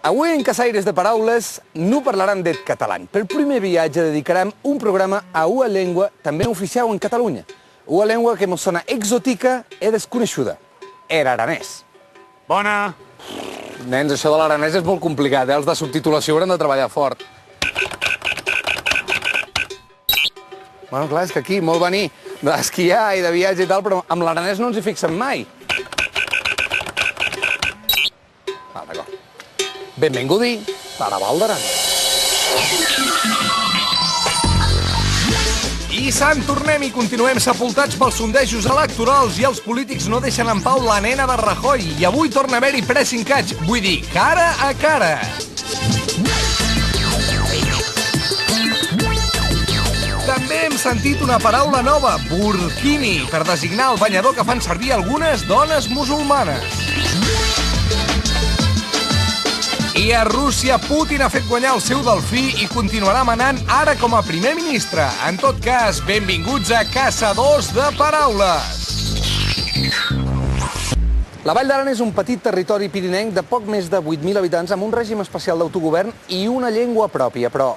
Avui en Caçaires de Paraules no parlarem del català. Per primer viatge dedicarem un programa a una llengua també oficial en Catalunya. Una llengua que ens sona exòtica i desconeguda. Era aranès. Bona. Nens, això de l'aranès és molt complicat, Els de subtitulació hauran de treballar fort. Bueno, clar, és que aquí molt venir d'esquiar i de viatge i tal, però amb l'aranès no ens hi fixem mai. D'acord. Benvengudi a la Val d'Aran. I sant tornem i continuem sepultats pels sondejos electorals i els polítics no deixen en pau la nena de Rajoy. I avui torna a haver-hi pressing catch, vull dir, cara a cara. També hem sentit una paraula nova, burkini, per designar el banyador que fan servir algunes dones musulmanes. I a Rússia, Putin ha fet guanyar el seu delfí i continuarà manant ara com a primer ministre. En tot cas, benvinguts a Caçadors de Paraules. La Vall d'Aran és un petit territori pirinenc de poc més de 8.000 habitants amb un règim especial d'autogovern i una llengua pròpia, però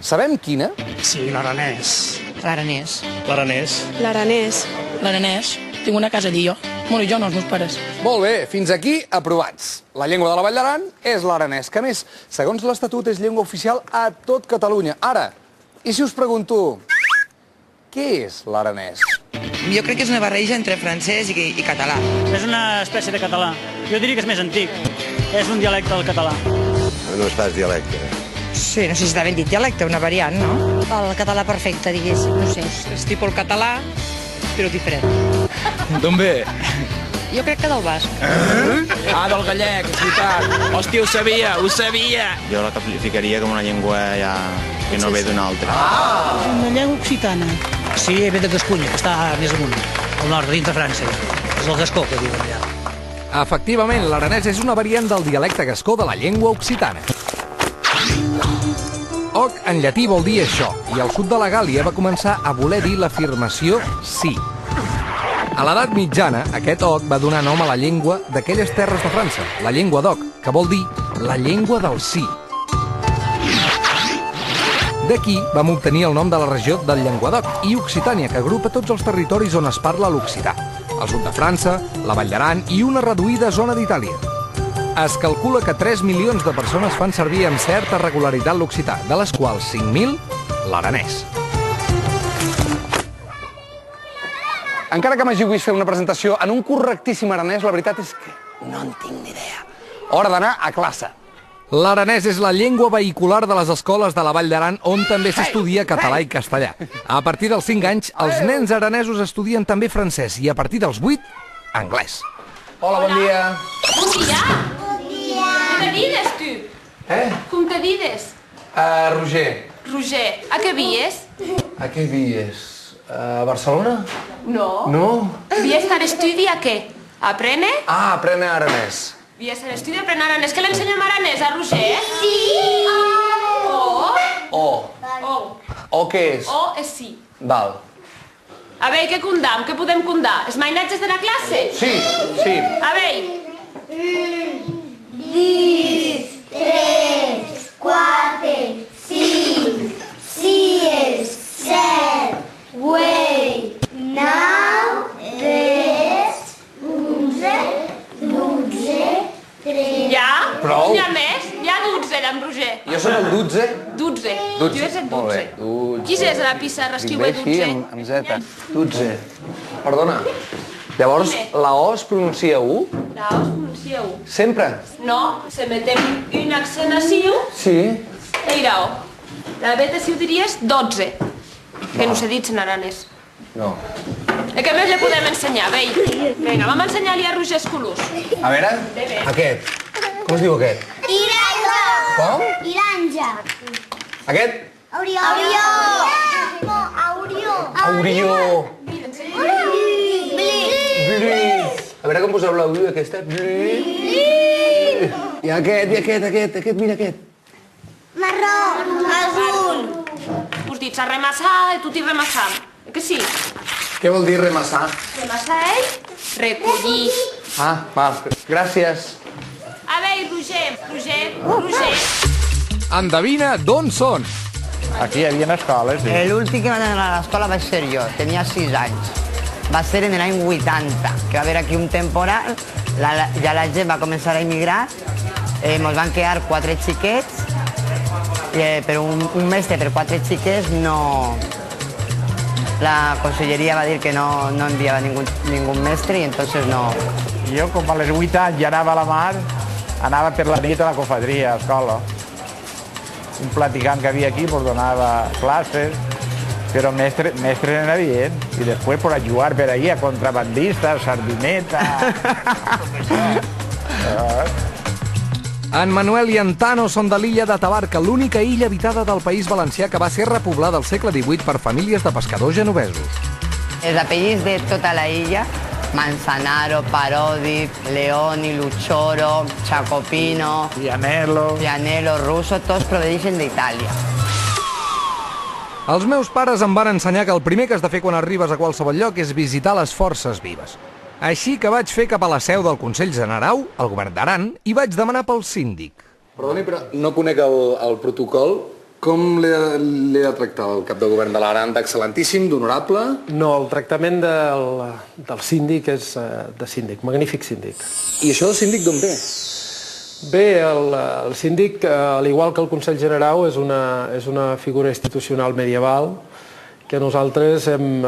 sabem quina? Sí, l'aranès. L'aranès. L'aranès. L'aranès. L'aranès. Tinc una casa allí, jo. Bueno, jo no, els meus pares. Molt bé, fins aquí aprovats. La llengua de la Vall d'Aran és l'aranès, que a més, segons l'Estatut, és llengua oficial a tot Catalunya. Ara, i si us pregunto, què és l'aranès? Jo crec que és una barreja entre francès i català. És una espècie de català. Jo diria que és més antic. És un dialecte del català. No és pas dialecte. Sí, no sé si està ben dit dialecte, una variant, no? El català perfecte, diguéssim, no sé. És tipus el català, però diferent. D'on ve? Jo crec que del basc. Ah, del gallec, és veritat. Hòstia, ho sabia. Jo la qualificaria com una llengua ja que no ve d'una altra. És una llengua occitana. Sí, ve de Gascunya, que està més amunt, al nord, dins de França. És el gascó, que diuen allà. Efectivament, l'aranès és una variant del dialecte gascó de la llengua occitana. Hoc en llatí vol dir això, i al sud de la Gàl·lia va començar a voler dir l'afirmació sí. A l'edat mitjana, aquest hoc va donar nom a la llengua d'aquelles terres de França, la llengua d'oc, que vol dir la llengua del sí. D'aquí vam obtenir el nom de la regió del Llenguadoc i Occitània, que agrupa tots els territoris on es parla l'occità, el sud de França, la Vall d'Aran i una reduïda zona d'Itàlia. Es calcula que 3 milions de persones fan servir amb certa regularitat l'occità, de les quals 5.000 l'aranès. Encara que m'hagi vist fer una presentació en un correctíssim aranès, la veritat és que no en tinc ni idea. Hora d'anar a classe. L'aranès és la llengua vehicular de les escoles de la Vall d'Aran, on també s'estudia català i castellà. A partir dels 5 anys, els nens aranesos estudien també francès i a partir dels 8, anglès. Hola, bon dia. Bon dia. Com te dides, tu? Com te dides? Roger. Roger, a què vies? A què vies? A Barcelona? No. No? Vies a l'estudi a què? Aprene? Ah, aprene aranès. Vies a l'estudi a aprene aranès. Que l'ensenyem aranès a Roger? Sí. O què és? O és sí. Val. A veure, què condam? Què podem condar? Els mainatges de la classe? Sí, sí. A veure. 1, 2, 3, 4, 5, 6, 7, 8, 9, 10, 11, 12, 13... Ja? Prou. N'hi ha més? Hi ha 12 d'en Roger. Jo soc el 12. 12. 12. Jo és el 12. Molt bé. 12. Qui és a la pissarra? Escriu 12. Aquí, amb Z. 12. Perdona. Llavors, la O es pronuncia U? La O es pronuncia U. Sempre? No, se metem un accent així, Sí. i la O. La beta si ho diries 12, que no s'ha dit en aranès. No. I què més li podem ensenyar? Vinga, vam ensenyar-li a Roger els colors. A veure, aquest. Com es diu aquest? Iranja. Com? Iranja. Aquest? Aurió. No, Aurió. Aurió. Bli. A veure com poseu l'audio aquesta. I aquest, mira aquest. Marró. Azul. Us dits a remassar i tu t'hi remassam. Que sí? Què vol dir remassar? Remassar ell? Recollir. Ah, val, gràcies. A veure, Roger, Roger. Endevina d'on són. Aquí hi havia escoles, sí. L'últim que va anar a l'escola vaig ser jo, tenia 6 anys. Va ser en l'any 80, que va haver aquí un temporal, ja la gent va començar a emigrar, ens van quedar 4 xiquets, però un mestre per 4 xiquets no... La conselleria va dir que no enviava ningú mestre i entonces no... Jo, com a les 8 anys ja anava a la mar, anava per la nit a la cofadria, a escola. Un platicant que havia aquí ens donava classes, però mestre n'hi havia, i després per a jugar per ahí a contrabandistes, sardineta... En Manuel i en Tano són de l'illa de Tabarca, l'única illa habitada del País Valencià que va ser repoblada al segle XVIII per famílies de pescadors genovesos. Els apellids de tota la illa, Manzanaro, Parodi, Leoni, Luchoro, Chacopino, Pianello, Russo, tots proveneixen d'Itàlia. Els meus pares em van ensenyar que el primer que has de fer quan arribes a qualsevol lloc és visitar les forces vives. Així que vaig fer cap a la seu del Consell Generau, al govern d'Aran, i vaig demanar pel síndic. Perdoni, però no conec el protocol. Com l'he de tractar el cap de govern de l'Aran? D'excel·lentíssim, d'honorable? No, el tractament del síndic és de síndic, magnífic síndic. I això del síndic d'on ve? Bé, el síndic, al igual que el Consell Generau, és una figura institucional medieval que nosaltres hem,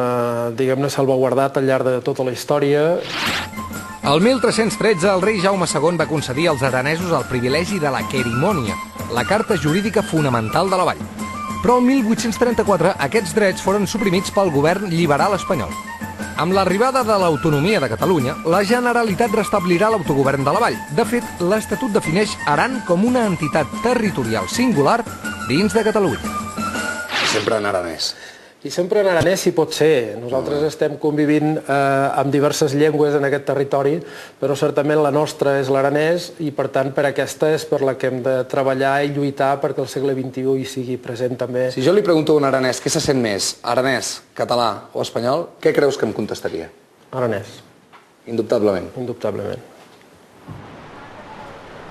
diguem-ne, salvaguardat al llarg de tota la història. El 1313, el rei Jaume II va concedir als aranesos el privilegi de la querimònia, la carta jurídica fonamental de la vall. Però el 1834 aquests drets foren suprimits pel govern liberal espanyol. Amb l'arribada de l'autonomia de Catalunya, la Generalitat restablirà l'autogovern de la vall. De fet, l'Estatut defineix Aran com una entitat territorial singular dins de Catalunya. Sempre en aranès. I sempre en aranès si pot ser. Nosaltres estem convivint amb diverses llengües en aquest territori, però certament la nostra és l'aranès i, per tant, per aquesta és per la que hem de treballar i lluitar perquè el segle XXI hi sigui present també. Si jo li pregunto a un aranès què se sent més, aranès, català o espanyol, què creus que em contestaria? Aranès. Indubtablement. Indubtablement.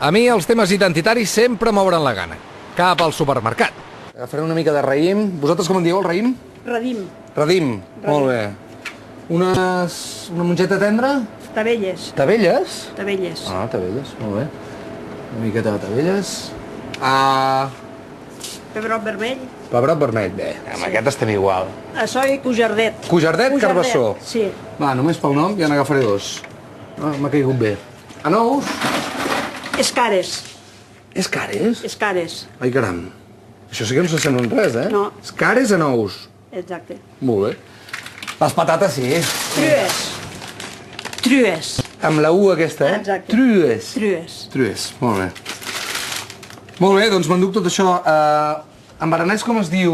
A mi els temes identitaris sempre m'obren la gana. Cap al supermercat. Agafaré una mica de raïm. Vosaltres com en dieu, el raïm? Radim. Radim, molt bé. Una mongeta tendra? Tavelles. Tavelles? Tavelles. Ah, tavelles, molt bé. Una miqueta de tavelles. Pebrot vermell. Pebrot vermell, bé. Amb aquest estem igual. Això i cujardet. Cujardet, carbassó? Sí. Va, només pel nom ja n'agafaré 2. M'ha caigut bé. Anous? Escares. Escares? Escares. Ai, caram. Això sí que no se sent res, eh? No. Escares a nous. Exacte. Molt bé. Les patates, sí. Trues. Trues. Amb la U aquesta, eh? Exacte. Trues. Trues. Trues, molt bé. Molt bé, doncs m'enduc tot això. En aranès com es diu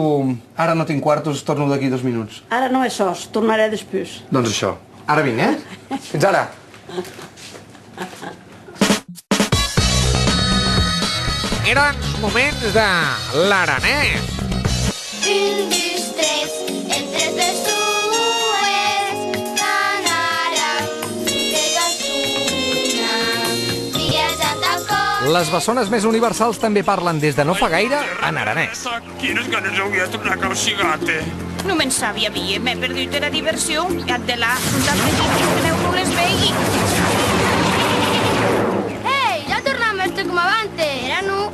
ara no tinc quartos, torno d'aquí 2 minuts? Ara no és sos, tornaré després. Doncs això. Ara vinc, eh? Fins ara. Eren moments de l'aranès. 1, 2, 3, el 3 de Suez, Canara, que Gasuna, viatjant al cor. Les bessones més universals també parlen des de no fa gaire en aranès. Quines ganes hauria de tornar a Caucigate. No me'n sabia, Vie, m'he perdut la diversió. Et de la, uns altres llibres que neu no les vegi. Ei, ja tornem a estar com abans, era nu.